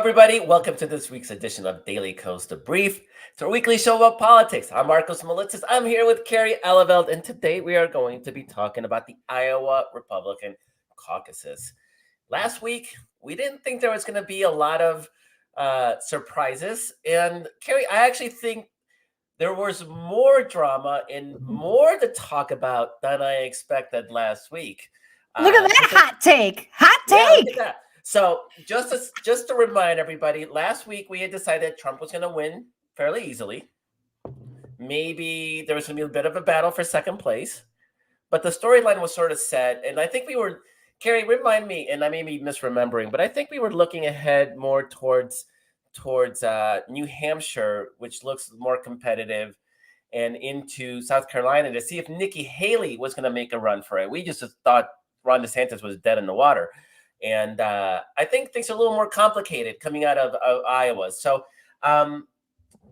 everybody. Welcome to this week's edition of Daily Kos The Brief. It's our weekly show about politics. I'm Marcos Malitzis. I'm here with Carrie Eleveld, and today we are going to be talking about the Iowa Republican caucuses. Last week, we didn't think there was going to be a lot of surprises. And Carrie, I actually think there was more drama and more to talk about than I expected last week. Look at that hot take. Yeah, look at that. So just to remind everybody, last week we had decided Trump was going to win fairly easily. Maybe there was going to be a bit of a battle for second place, but the storyline was sort of set. And I think we were, Carrie, remind me, and I may be misremembering, but I think we were looking ahead more towards New Hampshire, which looks more competitive, and into South Carolina to see if Nikki Haley was going to make a run for it. We just thought Ron DeSantis was dead in the water. And I think things are a little more complicated coming out of Iowa. So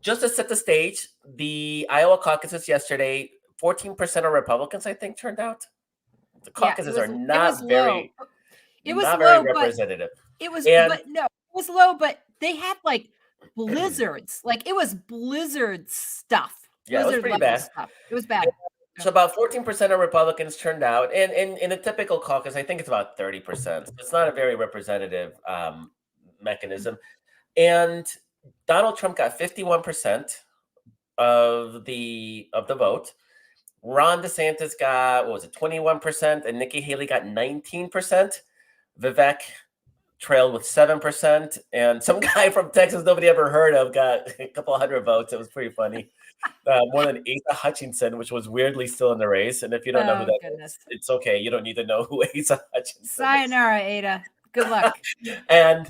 just to set the stage, the Iowa caucuses yesterday, 14% of Republicans, I think, turned out. The caucuses are not very representative. It was low, but they had like blizzards. Like it was blizzard stuff. Yeah, it was pretty bad. Stuff. It was bad. So about 14% of Republicans turned out. And in a typical caucus, I think it's about 30%. So it's not a very representative mechanism. And Donald Trump got 51% of the vote. Ron DeSantis got, 21%? And Nikki Haley got 19%. Vivek trailed with 7%. And some guy from Texas nobody ever heard of got a couple hundred votes. It was pretty funny. More than Asa Hutchinson, which was weirdly still in the race. And if you don't know who that is, it's okay. You don't need to know who Asa Hutchinson is. Sayonara, Ada. Good luck. And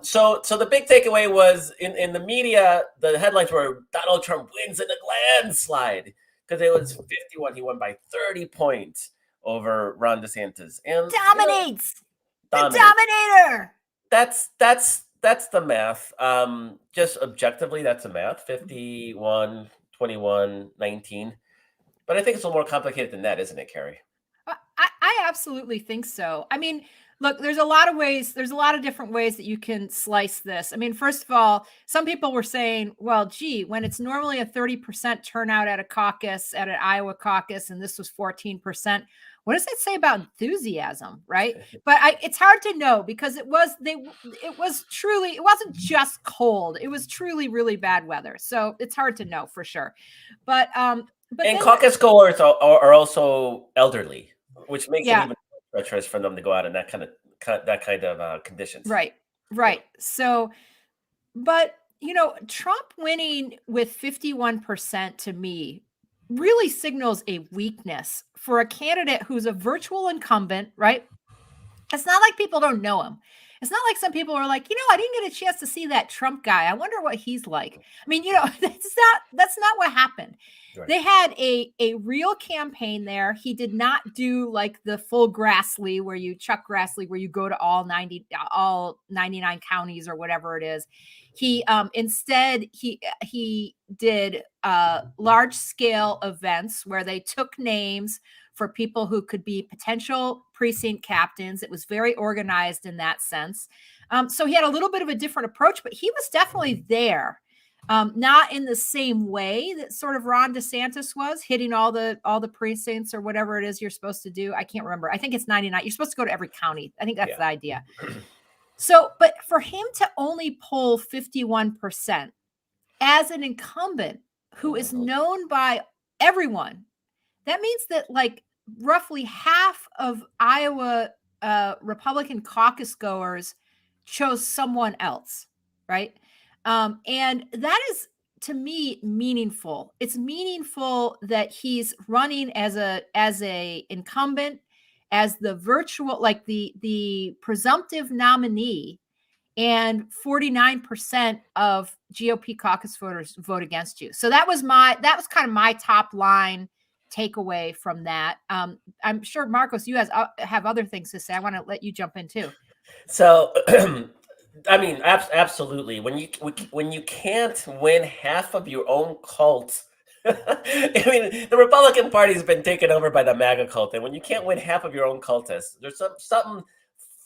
so the big takeaway was in the media, the headlines were Donald Trump wins in a landslide because it was 51. He won by 30 points over Ron DeSantis. And dominates. The dominator. That's the math. Just objectively, that's the math. 51, 21, 19. But I think it's a little more complicated than that, isn't it, Carrie? I absolutely think so. I mean, look, there's a lot of ways. There's a lot of different ways that you can slice this. I mean, first of all, some people were saying, well, gee, when it's normally a 30% turnout at a caucus, at an Iowa caucus, and this was 14%, what does that say about enthusiasm, right? But it's hard to know because it wasn't just cold. It was truly really bad weather. So it's hard to know for sure. But caucus goers are also elderly, which makes it even more treacherous for them to go out in that kind of conditions. Right. So, but Trump winning with 51% to me really signals a weakness for a candidate who's a virtual incumbent, right? It's not like people don't know him. It's not like some people are like, I didn't get a chance to see that Trump guy. I wonder what he's like. I mean, that's not what happened. Right. They had a real campaign there. He did not do like the full Grassley where you go to all 99 counties or whatever it is. He instead he did large scale events where they took names for people who could be potential precinct captains. It was very organized in that sense. So he had a little bit of a different approach, but he was definitely there. Not in the same way that sort of Ron DeSantis was, hitting all the precincts or whatever it is you're supposed to do. I can't remember. I think it's 99. You're supposed to go to every county. I think that's the idea. So, but for him to only pull 51% as an incumbent who is known by everyone, that means that like roughly half of Iowa Republican caucus goers chose someone else, right? And that is, to me, meaningful. It's meaningful that he's running as a incumbent, as the virtual, like the presumptive nominee, and 49% of GOP caucus voters vote against you. So that was kind of my top line takeaway from that. I'm sure, Marcos, you guys have other things to say. I want to let you jump in too. So, I mean, absolutely. When you can't win half of your own cult, I mean, the Republican Party has been taken over by the MAGA cult, and when you can't win half of your own cultists, there's something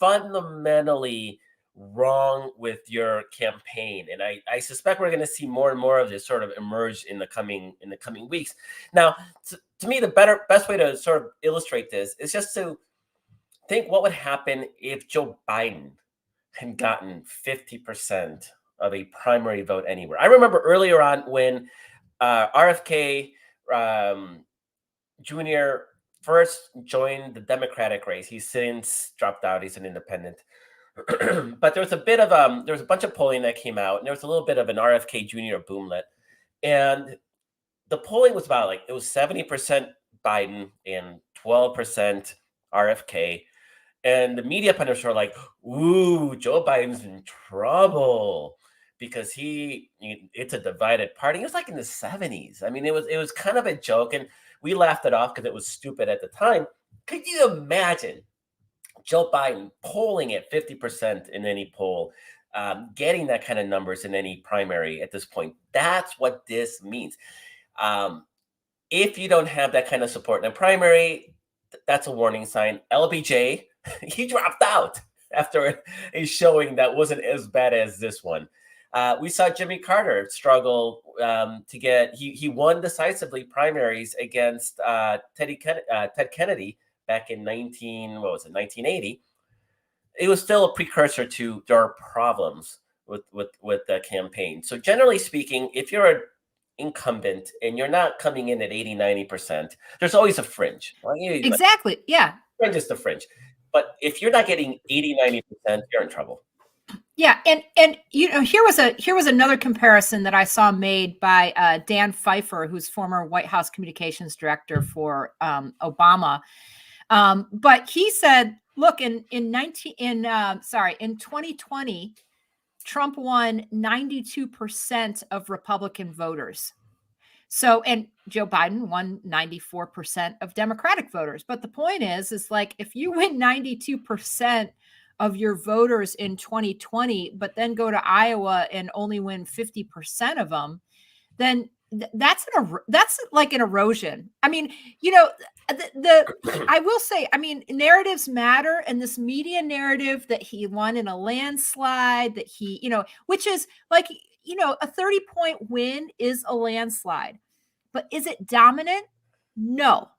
fundamentally wrong with your campaign. And I suspect we're going to see more and more of this sort of emerge in the coming weeks. Now, to me, the best way to sort of illustrate this is just to think what would happen if Joe Biden had gotten 50% of a primary vote anywhere. I remember earlier on when RFK Jr. first joined the Democratic race. He's since dropped out. He's an independent. But there was a bunch of polling that came out, and there was a little bit of an RFK Jr. boomlet, and the polling was about it was 70% Biden and 12% RFK, and the media pundits were like, "Ooh, Joe Biden's in trouble because it's a divided party." It was like in the 70s. I mean, it was kind of a joke, and we laughed it off because it was stupid at the time. Could you imagine Joe Biden polling at 50% in any poll, getting that kind of numbers in any primary at this point? That's what this means. If you don't have that kind of support in a primary, that's a warning sign. LBJ, he dropped out after a showing that wasn't as bad as this one. We saw Jimmy Carter struggle to get. He won decisively primaries against Ted Kennedy back in 1980. It was still a precursor to there are problems with the campaign. So generally speaking, if you're an incumbent and you're not coming in at 80-90%, there's always a fringe. Exactly. Yeah. Fringe is the fringe. But if you're not getting 80-90%, you're in trouble. Yeah, and here was another comparison that I saw made by Dan Pfeiffer, who's former White House communications director for Obama. But he said, look, in 2020, Trump won 92% of Republican voters. So, and Joe Biden won 94% of Democratic voters. But the point is like, if you win 92% of your voters in 2020, but then go to Iowa and only win 50% of them, then that's like an erosion. I mean, I will say, I mean, narratives matter, and this media narrative that he won in a landslide, that he, which is like, a 30-point win is a landslide, but is it dominant? No.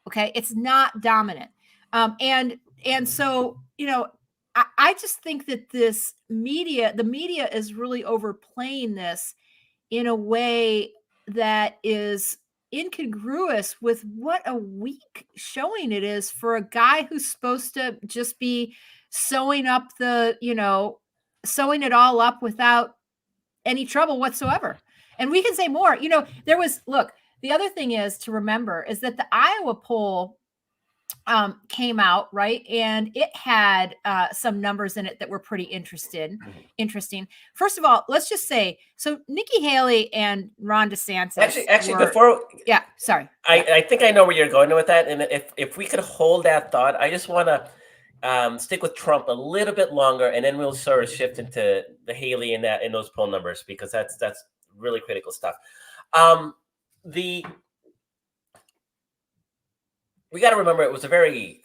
Okay. It's not dominant. And so, I just think that the media is really overplaying this in a way that is incongruous with what a weak showing it is for a guy who's supposed to just be sewing it all up without any trouble whatsoever. And we can say more, the other thing is to remember is that the Iowa poll came out, right? And it had some numbers in it that were pretty interesting. First of all, let's just say, so Nikki Haley and Ron DeSantis. Sorry. I think I know where you're going with that. And if we could hold that thought, I just want to stick with Trump a little bit longer, and then we'll sort of shift into the Haley and those poll numbers, because that's really critical stuff. We got to remember it was a very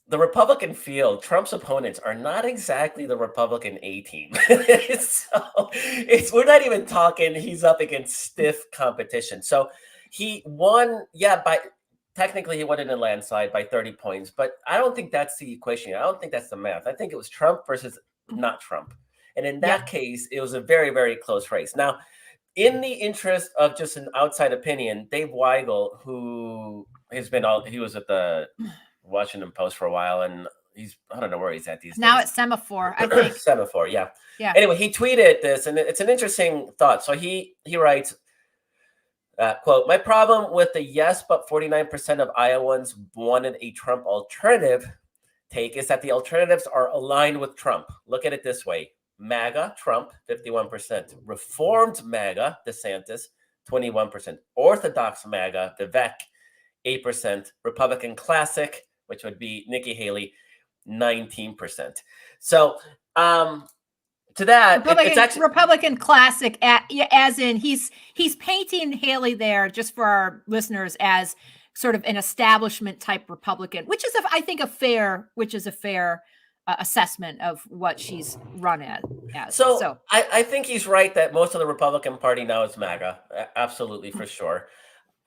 the Republican field. Trump's opponents are not exactly the Republican A team. So we're not even talking. He's up against stiff competition. So he won. Technically he won in a landslide by 30 points, but I don't think that's the equation. I don't think that's the math. I think it was Trump versus not Trump, and in that case, it was a very, very close race. Now, in the interest of just an outside opinion, Dave Weigel, who he was at the Washington Post for a while, and I don't know where he's at these days. Now at Semaphore, I think. Semaphore, yeah. Anyway, he tweeted this, and it's an interesting thought. So he writes, quote, "My problem with the yes, but 49% of Iowans wanted a Trump alternative take is that the alternatives are aligned with Trump. Look at it this way. MAGA, Trump, 51%. Reformed MAGA, DeSantis, 21%. Orthodox MAGA, Vivek, 8%. Republican Classic, which would be Nikki Haley, 19%. So to that, it's actually Republican Classic, as in he's painting Haley there, just for our listeners, as sort of an establishment type Republican, which is I think a fair assessment of what she's run as. So So I think he's right that most of the Republican Party now is MAGA. Absolutely, for sure.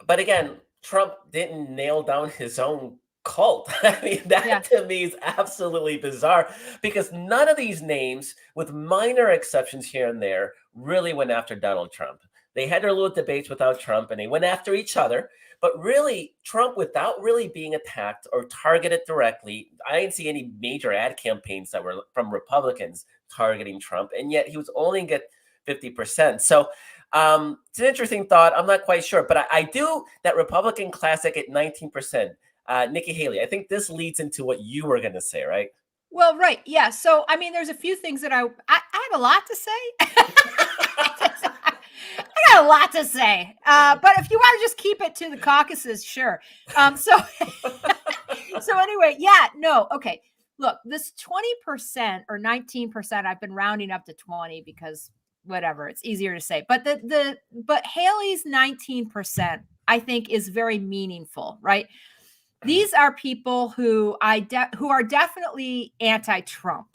But again, Trump didn't nail down his own cult. I mean, yeah, that to me is absolutely bizarre because none of these names, with minor exceptions here and there, really went after Donald Trump. They had their little debates without Trump and they went after each other. But really, Trump, without really being attacked or targeted directly, I didn't see any major ad campaigns that were from Republicans targeting Trump. And yet he was only get 50%. So it's an interesting thought. I'm not quite sure, but I do that Republican classic at 19%. Nikki Haley, I think this leads into what you were going to say, right? well, right, yeah. So I mean, there's a few things that I have a lot to say. I got a lot to say, but if you want to just keep it to the caucuses, sure. So so anyway, yeah, no, okay. Look, this 20% or 19%, I've been rounding up to 20 because whatever, it's easier to say. But but Haley's 19%, I think, is very meaningful, right? These are people who who are definitely anti-Trump,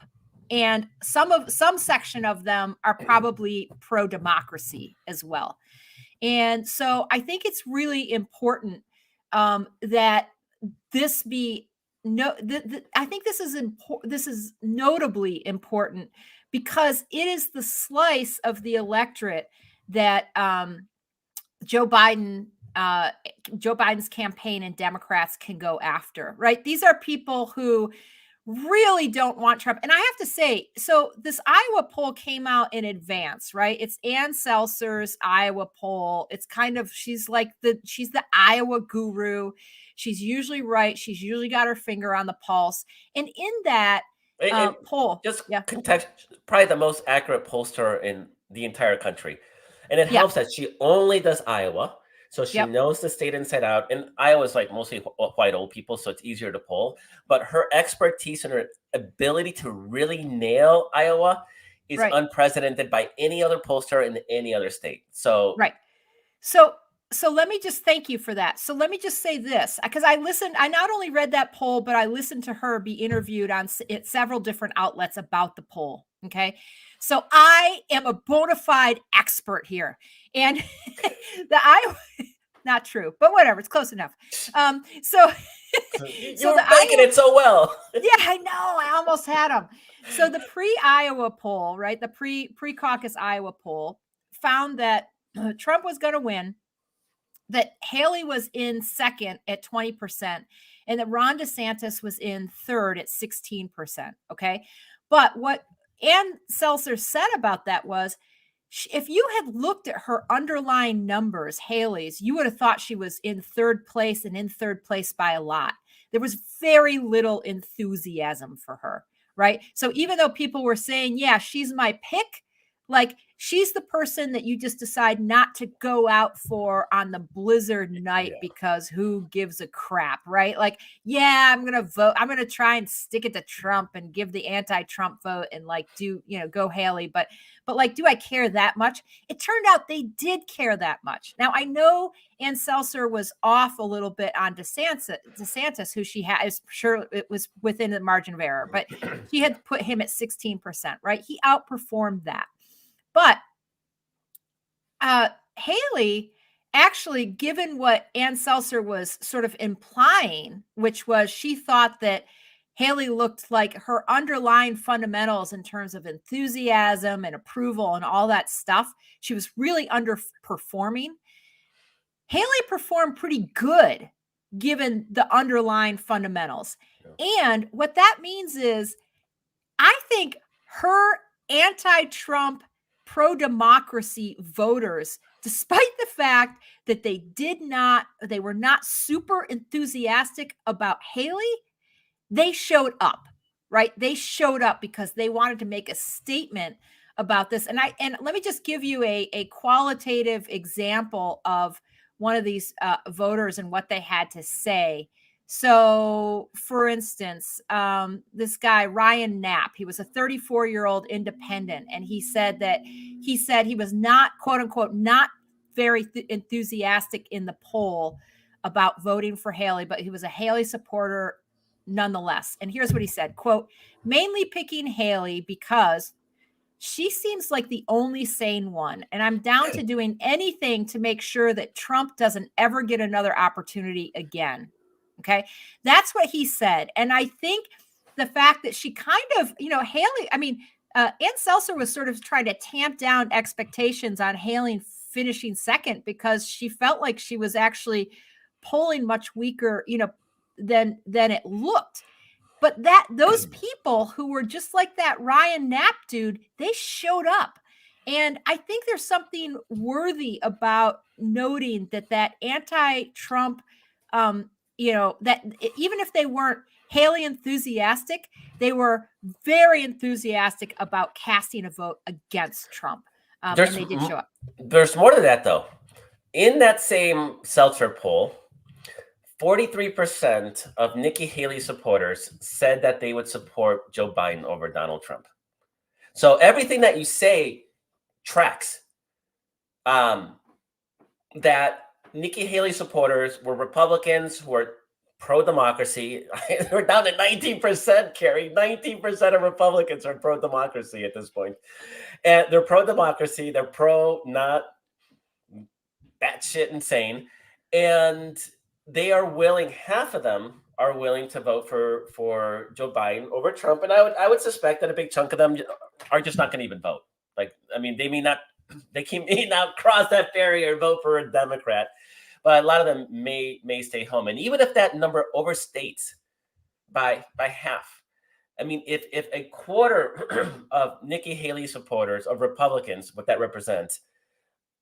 and some section of them are probably pro-democracy as well. And so I think it's really important that this be no. I think this is important. This is notably important because it is the slice of the electorate that Joe Biden, Joe Biden's campaign and Democrats can go after, right? These are people who really don't want Trump. And I have to say, so this Iowa poll came out in advance, right? It's Ann Seltzer's Iowa poll. It's kind of, she's the Iowa guru. She's usually right. She's usually got her finger on the pulse. And in that And poll, just yeah, context, probably the most accurate pollster in the entire country. And it yeah, helps that she only does Iowa. So she yep, knows the state inside out. And Iowa is like mostly white old people, so it's easier to poll. But her expertise and her ability to really nail Iowa is right, unprecedented by any other pollster in any other state. So right. So let me just thank you for that. So let me just say this, because I not only read that poll, but I listened to her be interviewed on several different outlets about the poll. Okay. So I am a bona fide expert here. And the Iowa, not true, but whatever, it's close enough. So you so were the making Iowa, it so well. yeah, I know. I almost had them. So the pre-Iowa poll, right? The pre-caucus Iowa poll found that Trump was going to win, that Haley was in second at 20%, and that Ron DeSantis was in third at 16%. Okay. But what Ann Seltzer said about that was, if you had looked at her underlying numbers, Haley's, you would have thought she was in third place, and in third place by a lot. There was very little enthusiasm for her, right? So even though people were saying, yeah, she's my pick, like she's the person that you just decide not to go out for on the blizzard night Yeah. because who gives a crap, right? Like, yeah, I'm going to vote. I'm going to try and stick it to Trump and give the anti-Trump vote and like go Haley. But like, do I care that much? It turned out they did care that much. Now I know Ann Seltzer was off a little bit on DeSantis, who she had, is sure it was within the margin of error, but she had put him at 16%, right? He outperformed that. But Haley, actually, given what Ann Seltzer was sort of implying, which was she thought that Haley looked like her underlying fundamentals in terms of enthusiasm and approval and all that stuff, she was really underperforming. Haley performed pretty good given the underlying fundamentals. Yeah. And what that means is, I think her anti-Trump, pro-democracy voters, despite the fact that they were not super enthusiastic about Haley, they showed up, right? They showed up because they wanted to make a statement about this. And let me just give you a qualitative example of one of these voters and what they had to say. So, for instance, this guy, Ryan Knapp, he was a 34-year-old independent. And he said he was not, quote unquote, not very enthusiastic in the poll about voting for Haley, but he was a Haley supporter nonetheless. And here's what he said, quote, mainly picking Haley because she seems like the only sane one, and I'm down to doing anything to make sure that Trump doesn't ever get another opportunity again. Okay. That's what he said. And I think the fact that she kind of, Haley, I mean, Ann Seltzer was sort of trying to tamp down expectations on Haley finishing second because she felt like she was actually polling much weaker, than it looked. But those people who were just like that Ryan Knapp dude, they showed up. And I think there's something worthy about noting that anti-Trump, that even if they weren't Haley enthusiastic, they were very enthusiastic about casting a vote against Trump. And they did show up. There's more to that, though. In that same Seltzer poll, 43% of Nikki Haley supporters said that they would support Joe Biden over Donald Trump. So everything that you say tracks. That Nikki Haley supporters were Republicans who were pro-democracy. We're down to 19%, Carrie. 19% of Republicans are pro-democracy at this point. And they're pro-democracy. They're pro-not batshit insane. And they are willing, half of them are willing to vote for Joe Biden over Trump. And I would suspect that a big chunk of them are just not going to even vote. They may not cross that barrier and vote for a Democrat, but a lot of them may stay home. And even if that number overstates by half, if a quarter of Nikki Haley supporters, of Republicans, what that represents,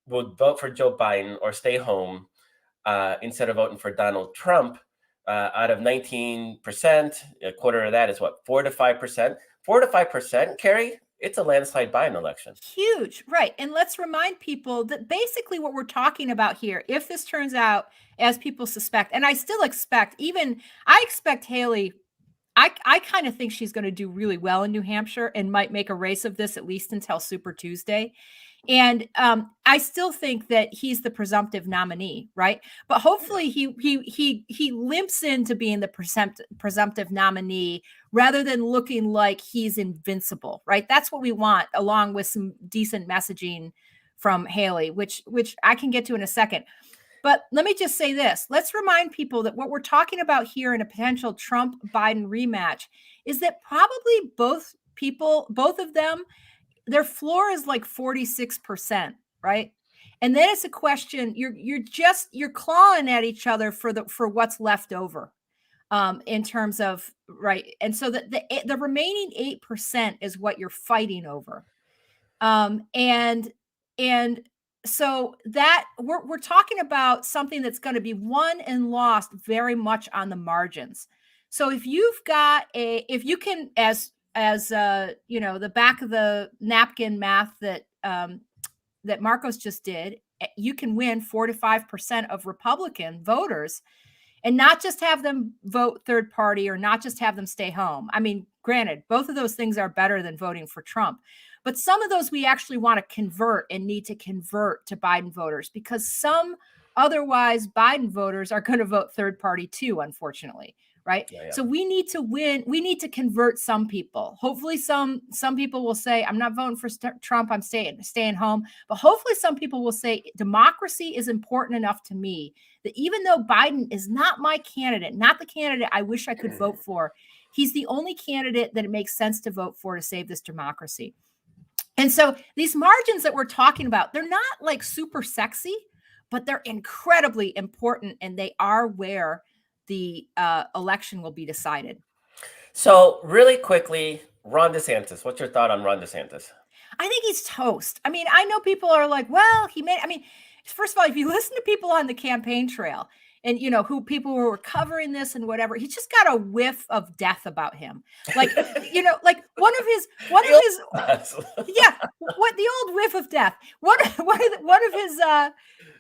would vote for Joe Biden or stay home, instead of voting for Donald Trump, out of 19%, a quarter of that is what, 4 to 5%? 4 to 5%, Carrie, it's a landslide Biden election. Huge, right? And let's remind people that basically what we're talking about here, if this turns out as people suspect, and I still expect, I expect Haley, I kind of think she's going to do really well in New Hampshire and might make a race of this at least until Super Tuesday. And I still think that he's the presumptive nominee, right? But hopefully he limps into being the presumptive nominee rather than looking like he's invincible, right? That's what we want, along with some decent messaging from Haley, which I can get to in a second. But let me just say this. Let's remind people that what we're talking about here in a potential Trump-Biden rematch is that probably both of them, their floor is like 46%, right? And then it's a question, you're clawing at each other for what's left over, in terms of, right? And so the remaining 8% is what you're fighting over. And so that we're talking about something that's going to be won and lost very much on the margins. So if you can, as the back of the napkin math that Marcos just did, you can win 4 to 5% of Republican voters and not just have them vote third party or not just have them stay home. I mean, granted, both of those things are better than voting for Trump. But some of those we actually want to convert and need to convert to Biden voters, because some otherwise Biden voters are going to vote third party too, unfortunately. Right. Yeah. So we need to win. We need to convert some people. Hopefully some people will say, I'm not voting for Trump. I'm staying home. But hopefully some people will say democracy is important enough to me that even though Biden is not my candidate, not the candidate I wish I could vote for, he's the only candidate that it makes sense to vote for to save this democracy. And so these margins that we're talking about, they're not like super sexy, but they're incredibly important, and they are where the election will be decided. So really quickly, Ron DeSantis, what's your thought on Ron DeSantis? I think he's toast. I mean, I know people are like, well, first of all, if you listen to people on the campaign trail and, who people who were covering this and whatever, he's just got a whiff of death about him. Like, like one of his, yeah, what the old whiff of death.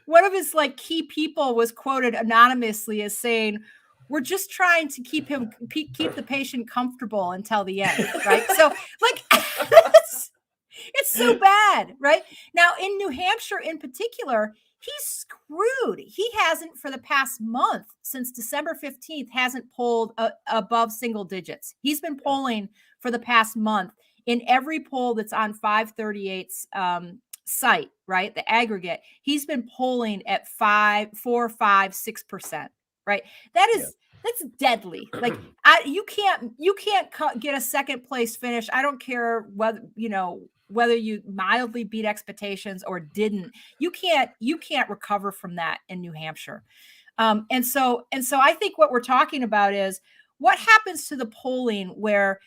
One of his like key people was quoted anonymously as saying, we're just trying to keep the patient comfortable until the end. Right. So like, it's so bad. Right now in New Hampshire in particular, he's screwed. He hasn't for the past month, since December 15th, hasn't polled above single digits. He's been polling for the past month in every poll that's on 538's site, right? The aggregate. He's been polling at 5, 4, 5, 6%, right? That's deadly. Like you can't get a second place finish. I don't care whether you mildly beat expectations or didn't. You can't recover from that in New Hampshire. And so I think what we're talking about is what happens to the polling where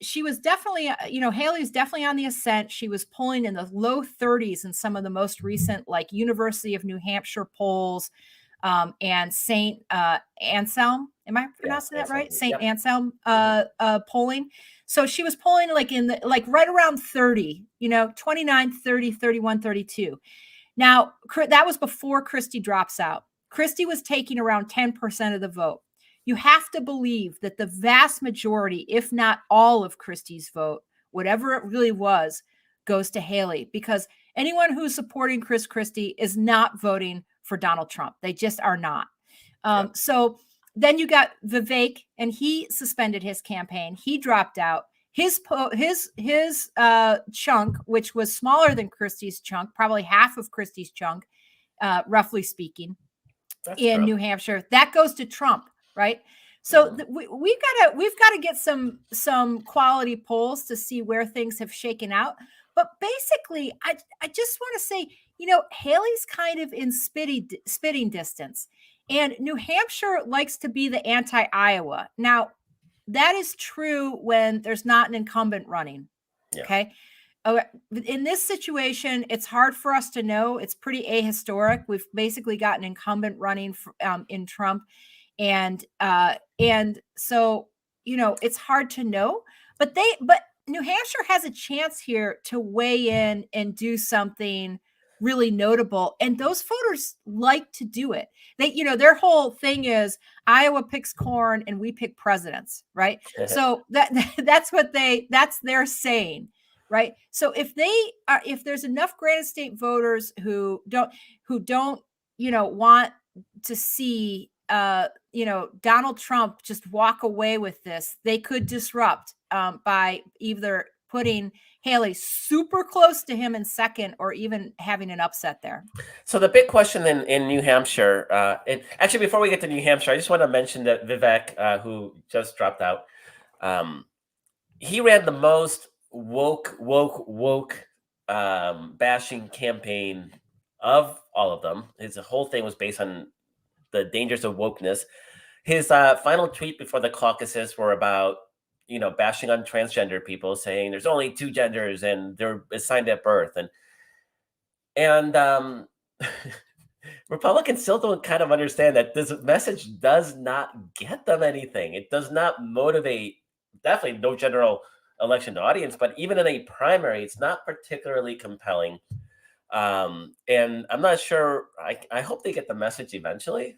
she was definitely, Haley's definitely on the ascent. She was polling in the low 30s in some of the most recent, like University of New Hampshire polls, and St. Anselm. Am I pronouncing that right? St. Anselm polling. So she was polling like right around 30, 29, 30, 31, 32. Now, that was before Christie drops out. Christie was taking around 10% of the vote. You have to believe that the vast majority, if not all of Christie's vote, whatever it really was, goes to Haley, because anyone who's supporting Chris Christie is not voting for Donald Trump. They just are not. So then you got Vivek, and he suspended his campaign. He dropped out. His chunk, which was smaller than Christie's chunk, probably half of Christie's chunk, roughly speaking, New Hampshire, that goes to Trump, right? So we've got to get some quality polls to see where things have shaken out. But basically, I just want to say, Haley's kind of in spitting distance, and New Hampshire likes to be the anti-Iowa. Now, that is true when there's not an incumbent running. Okay. In this situation, it's hard for us to know. It's pretty ahistoric. We've basically got an incumbent running in Trump. And so, it's hard to know, but New Hampshire has a chance here to weigh in and do something really notable. And those voters like to do it. They, their whole thing is Iowa picks corn and we pick presidents, right? So that's their saying, right? So if there's enough Granite State voters who don't, want to see, Donald Trump just walk away with this, they could disrupt by either putting Haley super close to him in second or even having an upset there. So the big question in New Hampshire, actually, before we get to New Hampshire, I just want to mention that Vivek, who just dropped out, he ran the most woke bashing campaign of all of them. His whole thing was based on the dangers of wokeness. His final tweet before the caucuses were about, bashing on transgender people, saying there's only two genders and they're assigned at birth. And Republicans still don't kind of understand that this message does not get them anything. It does not motivate, definitely no general election audience, but even in a primary, it's not particularly compelling. And I'm not sure, I hope they get the message eventually,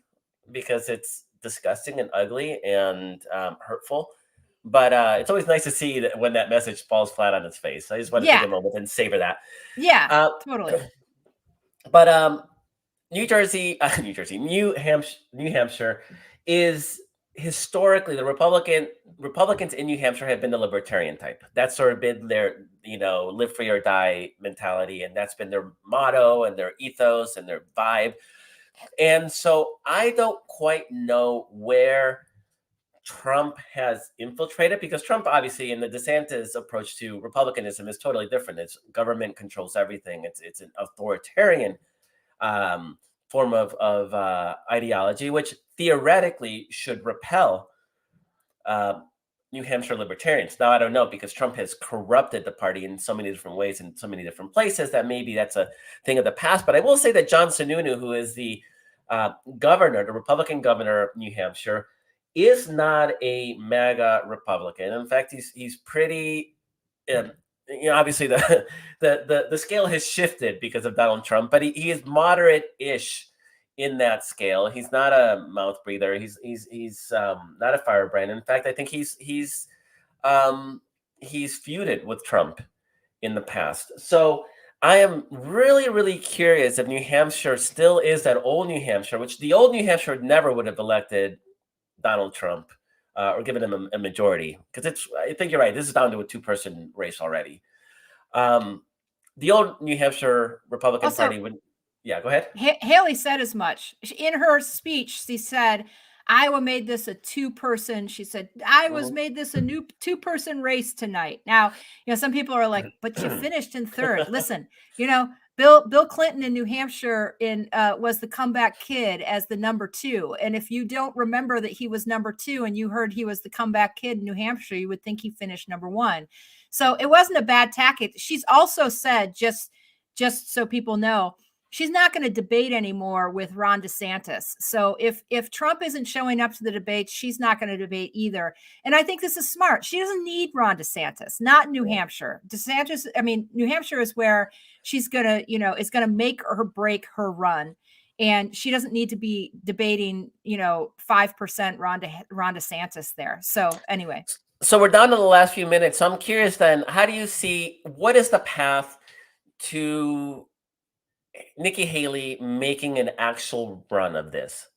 because it's disgusting and ugly and hurtful. But it's always nice to see that when that message falls flat on its face. I just want to take a moment and savor that. Yeah, totally. But New Hampshire is historically the Republicans in New Hampshire have been the libertarian type. That's sort of been their, live free or die mentality, and that's been their motto and their ethos and their vibe. And so I don't quite know where Trump has infiltrated, because Trump, obviously, in the DeSantis approach to republicanism is totally different. It's government controls everything. It's an authoritarian form of ideology, which theoretically should repel New Hampshire libertarians. Now, I don't know, because Trump has corrupted the party in so many different ways in so many different places that maybe that's a thing of the past. But I will say that John Sununu, who is the governor, the Republican governor of New Hampshire, is not a MAGA Republican. In fact, he's pretty, obviously the scale has shifted because of Donald Trump, but he is moderate-ish in that scale. He's not a mouth breather. He's not a firebrand. In fact, I think he's feuded with Trump in the past. So I am really, really curious if New Hampshire still is that old New Hampshire, which the old New Hampshire never would have elected Donald Trump or given him a majority. Because I think you're right. This is down to a two-person race already. Um, the old New Hampshire Republican Also, Party would, yeah, go ahead. Haley said as much in her speech. She said, Iowa made this a two-person. She said, Iowa's made this a new two-person race tonight. Now, some people are like, but you finished in third. Listen, Bill Clinton in New Hampshire was the comeback kid as the number 2. And if you don't remember that he was number 2 and you heard he was the comeback kid in New Hampshire, you would think he finished number 1. So it wasn't a bad tactic. She's also said, just so people know, she's not going to debate anymore with Ron DeSantis. So if Trump isn't showing up to the debates, she's not going to debate either. And I think this is smart. She doesn't need Ron DeSantis, not New Hampshire. New Hampshire is where she's going to, is going to make or break her run. And she doesn't need to be debating, 5% Ron DeSantis there. So anyway. So we're down to the last few minutes. So I'm curious then, how do you see, what is the path to Nikki Haley making an actual run of this?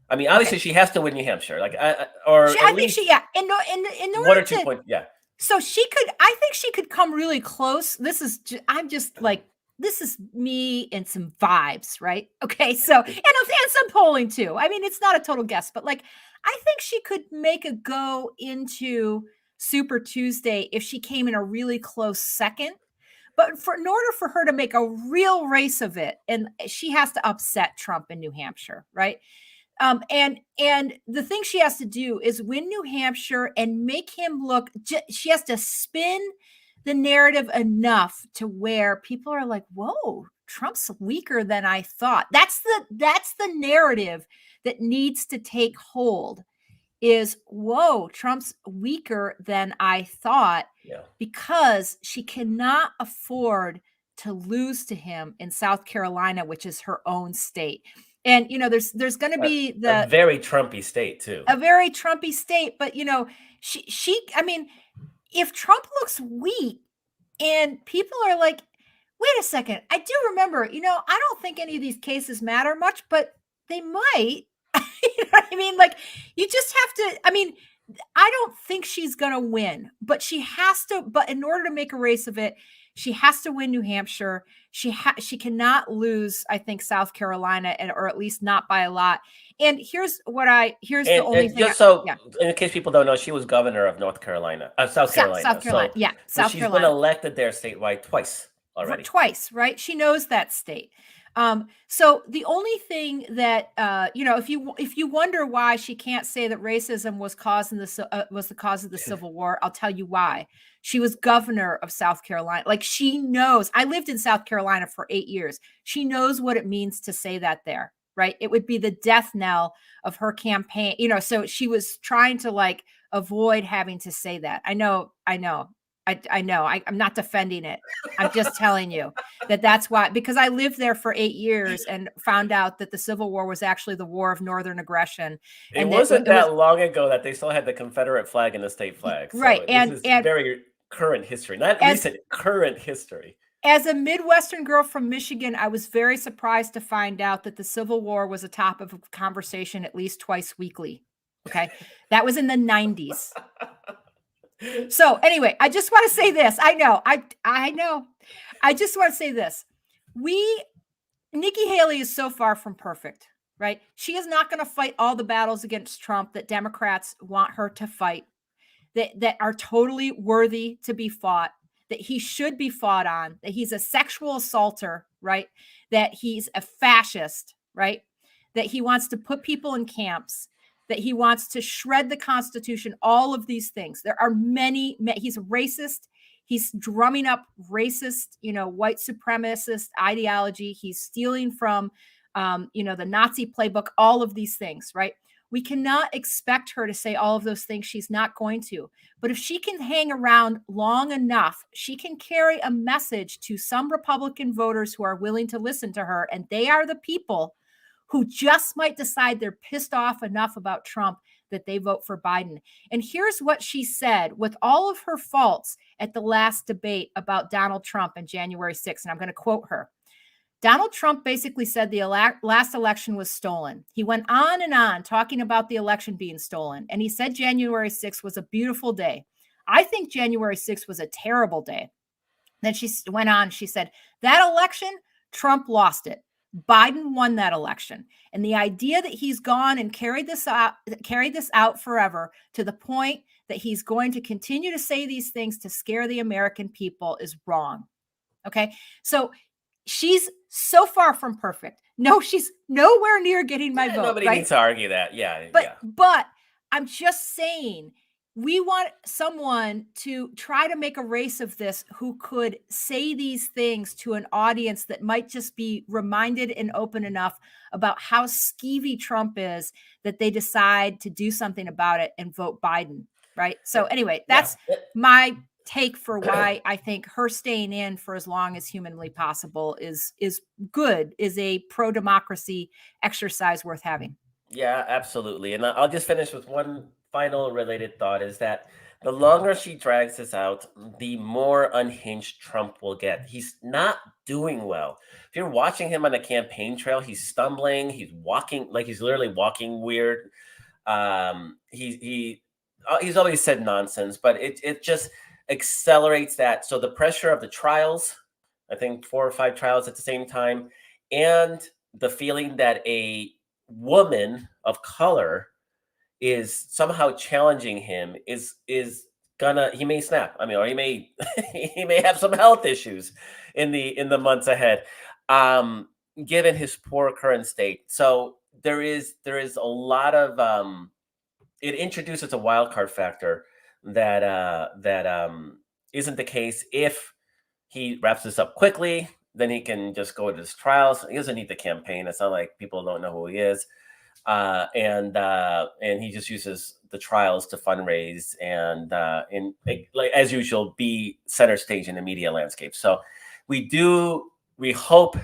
I mean, obviously she has to win New Hampshire, in order 1 or 2 points, yeah. So I think she could come really close. This is me and some vibes, right? Okay, so and some polling too. I mean, it's not a total guess, but I think she could make a go into Super Tuesday if she came in a really close second. But in order for her to make a real race of it, and she has to upset Trump in New Hampshire, right? And the thing she has to do is win New Hampshire and make him look. She has to spin the narrative enough to where people are like, "Whoa, Trump's weaker than I thought." That's the narrative that needs to take hold. Is, whoa, Trump's weaker than I thought, because she cannot afford to lose to him in South Carolina, which is her own state. And, there's going to be a very Trumpy state too. A very Trumpy state. But, if Trump looks weak and people are like, wait a second, I do remember, I don't think any of these cases matter much, but they might. You know what I mean? You just have to, I don't think she's going to win, but she has to, but in order to make a race of it, she has to win New Hampshire. She cannot lose, I think, South Carolina, or at least not by a lot. And here's the only thing. In case people don't know, she was governor of South Carolina. South Carolina. So she's been elected there statewide twice already. Twice, right? She knows that state. So the only thing that, if you wonder why she can't say that racism was the cause of the Civil War, I'll tell you why. She was governor of South Carolina. She knows. I lived in South Carolina for 8 years. She knows what it means to say that there, right? It would be the death knell of her campaign. So she was trying to avoid having to say that. I know. I know. I'm not defending it. I'm just telling you that's why, because I lived there for 8 years and found out that the Civil War was actually the War of Northern Aggression. And it wasn't that long ago that they still had the Confederate flag and the state flag. So right. This is very current history, not recent, current history. As a Midwestern girl from Michigan, I was very surprised to find out that the Civil War was a topic of conversation at least twice weekly. Okay. That was in the 90s. So anyway, I just want to say this. I know. I just want to say this. Nikki Haley is so far from perfect, right? She is not going to fight all the battles against Trump that Democrats want her to fight, that are totally worthy to be fought, that he should be fought on, that he's a sexual assaulter, right? That he's a fascist, right? That he wants to put people in camps, that he wants to shred the Constitution, all of these things. There are many, he's racist. He's drumming up racist, white supremacist ideology. He's stealing from, the Nazi playbook, all of these things, right? We cannot expect her to say all of those things. She's not going to. But if she can hang around long enough, she can carry a message to some Republican voters who are willing to listen to her. And they are the people who just might decide they're pissed off enough about Trump that they vote for Biden. And here's what she said, with all of her faults, at the last debate about Donald Trump on January 6th. And I'm going to quote her. Donald Trump basically said the last election was stolen. He went on and on talking about the election being stolen. And he said January 6th was a beautiful day. I think January 6th was a terrible day. Then she went on, she said, that election, Trump lost it. Biden won that election. And the idea that he's gone and carried this out forever to the point that he's going to continue to say these things to scare the American people is wrong. Okay. So she's so far from perfect. No, she's nowhere near getting my vote. Nobody right? needs to argue that. Yeah. But I'm just saying, we want someone to try to make a race of this who could say these things to an audience that might just be reminded and open enough about how skeevy Trump is that they decide to do something about it and vote Biden. Right. So anyway, that's my take for why I think her staying in for as long as humanly possible is good, is a pro-democracy exercise worth having. Yeah, absolutely. And I'll just finish with one final related thought, is that the longer she drags this out, the more unhinged Trump will get. He's not doing well. If you're watching him on the campaign trail, he's stumbling, he's walking, like he's literally walking weird. He's always said nonsense, but it just accelerates that. So the pressure of the trials, I think 4 or 5 trials at the same time, and the feeling that a woman of color is somehow challenging him is gonna, he may snap. I mean, or he may he may have some health issues in the months ahead, given his poor current state. So there is a lot of it introduces a wild card factor that isn't the case if he wraps this up quickly. Then he can just go to his trials. He doesn't need the campaign. It's not like people don't know who he is, and he just uses the trials to fundraise and like as usual, be center stage in the media landscape. So we hope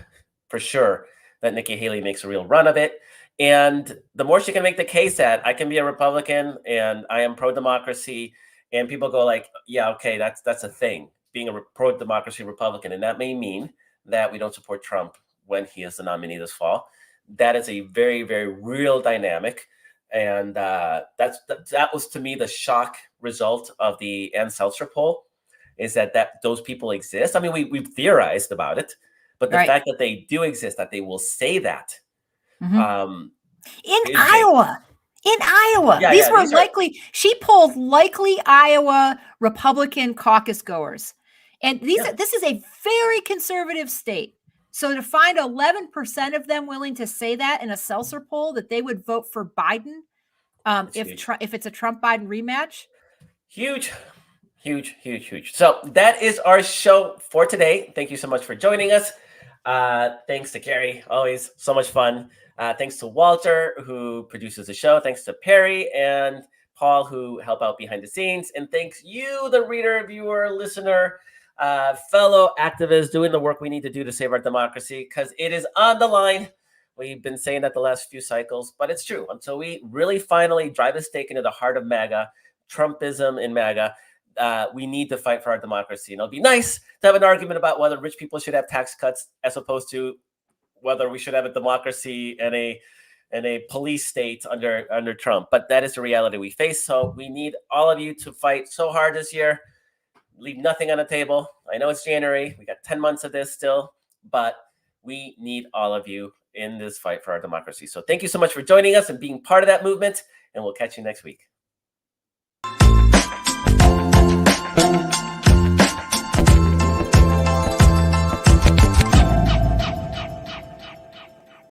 for sure that Nikki Haley makes a real run of it. And the more she can make the case that I can be a Republican and I am pro-democracy, and people go like, yeah, okay, that's a thing, being a pro-democracy Republican. And that may mean that we don't support Trump when he is the nominee this fall. That is a very, very real dynamic. And that was, to me, the shock result of the Ann Seltzer poll, is that those people exist. I mean, we've theorized about it, but the fact that they do exist, that they will say that. In Iowa. Yeah, these were likely, she polled likely Iowa Republican caucus goers. And this is a very conservative state. So to find 11% of them willing to say that in a Seltzer poll, that they would vote for Biden if it's a Trump-Biden rematch. Huge. So that is our show for today. Thank you so much for joining us. Thanks to Carrie, always so much fun. Thanks to Walter, who produces the show. Thanks to Perry and Paul, who help out behind the scenes. And thanks you, the reader, viewer, listener, fellow activists, doing the work we need to do to save our democracy, because it is on the line. We've been saying that the last few cycles, but it's true. Until we really finally drive a stake into the heart of MAGA, Trumpism in MAGA, we need to fight for our democracy. And it'll be nice to have an argument about whether rich people should have tax cuts, as opposed to whether we should have a democracy and a police state under Trump. But that is the reality we face. So we need all of you to fight so hard this year. Leave nothing on the table. I know it's January. We got 10 months of this still, but we need all of you in this fight for our democracy. So thank you so much for joining us and being part of that movement. And we'll catch you next week.